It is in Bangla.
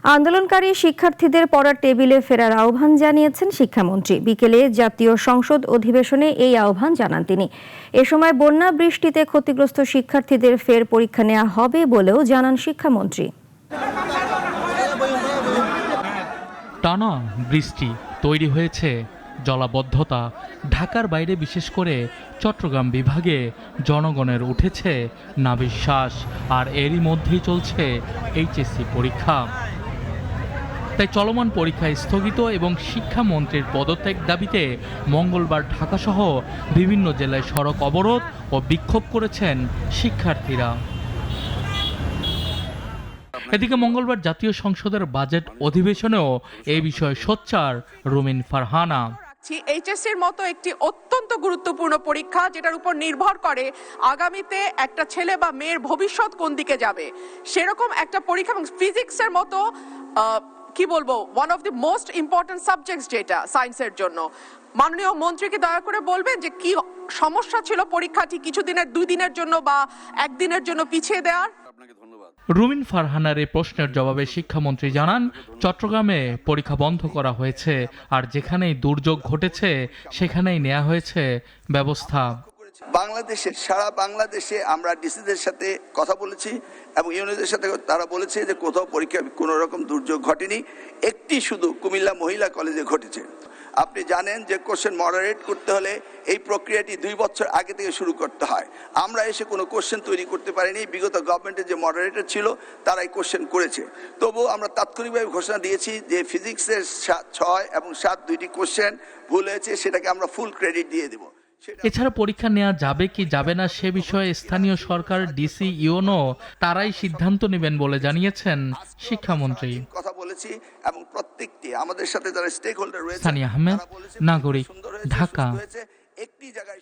আন্দোলনকারী শিক্ষার্থীদের পড়ার টেবিলে ফেরার আহ্বান জানিয়েছেন শিক্ষামন্ত্রী। বিকেলে জাতীয় সংসদ অধিবেশনে এই আহ্বান জানান তিনি। এ সময় বন্যা বৃষ্টিতে ক্ষতিগ্রস্ত শিক্ষার্থীদের ফের পরীক্ষা নেওয়া হবে বলেও জানান শিক্ষামন্ত্রী। টানা বৃষ্টি তৈরি হয়েছে জলাবদ্ধতা। ঢাকার বাইরে বিশেষ করে চট্টগ্রাম বিভাগে জনগণের উঠেছে নাভিশ্বাস। আর এরই মধ্যেই চলছে এইচএসসি পরীক্ষা। তাই চলমান পরীক্ষা স্থগিত এবং শিক্ষামন্ত্রীর পদত্যাগ দাবিতে মঙ্গলবার ঢাকাসহ বিভিন্ন জেলায় সড়ক অবরোধ ও বিক্ষোভ করেছেন শিক্ষার্থীরা। এদিকে মঙ্গলবার জাতীয় সংসদের বাজেট অধিবেশনেও এই বিষয়ে সোচ্চার রুমিন ফারহানা। এইচএসসির মতো একটি অত্যন্ত গুরুত্বপূর্ণ পরীক্ষা, যেটার উপর নির্ভর করে আগামীতে একটা ছেলে বা মেয়ের ভবিষ্যৎ কোন দিকে যাবে, সেরকম একটা পরীক্ষা। এবং ফিজিক্সের মতো কি বলবো, one of the most important subjects যেটা সায়েন্সের জন্য, মাননীয় মন্ত্রীকে দয়া করে বলবেন যে কি সমস্যা ছিল পরীক্ষাটি কিছুদিনের, 2 দিনের জন্য বা 1 দিনের জন্য পিছিয়ে দেওয়ার। রুমিন ফারহানার এই প্রশ্নের জবাবে শিক্ষামন্ত্রী জানান, চট্টগ্রামে পরীক্ষা বন্ধ করা হয়েছে, আর যেখানেই দুর্যোগ ঘটেছে সেখানেই নেওয়া হয়েছে ব্যবস্থা। বাংলাদেশের সারা বাংলাদেশে আমরা ডিসিদের সাথে কথা বলেছি এবং ইউনিয়নের সাথে তারা বলেছে যে কোথাও পরীক্ষা কোনো রকম দুর্যোগ ঘটেনি, একটি শুধু কুমিল্লা মহিলা কলেজে ঘটেছে। আপনি জানেন যে কোশ্চেন মডারেট করতে হলে এই প্রক্রিয়াটি 2 বছর আগে থেকে শুরু করতে হয়। আমরা এসে কোনো কোশ্চেন তৈরি করতে পারিনি। বিগত গভর্নমেন্টের যে মডারেটর ছিল তারাই কোশ্চেন করেছে। তবুও আমরা তাৎক্ষণিকভাবে ঘোষণা দিয়েছি যে ফিজিক্সের 6 এবং 7 দুইটি কোশ্চেন ভুল হয়েছে, সেটাকে আমরা ফুল ক্রেডিট দিয়ে দেব। এছাড়া পরীক্ষা নেওয়া যাবে কি যাবে না সে বিষয়ে স্থানীয় সরকার, ডিসি, ইউনো তারাই সিদ্ধান্ত নেবেন বলে জানিয়েছেন শিক্ষামন্ত্রী। কথা বলেছি এবং প্রত্যেকটি আমাদের সাথে যারা স্টেক হোল্ডার রয়েছে, সানিয়া আহমেদ, নাগরিক, ঢাকা। একটি জায়গায়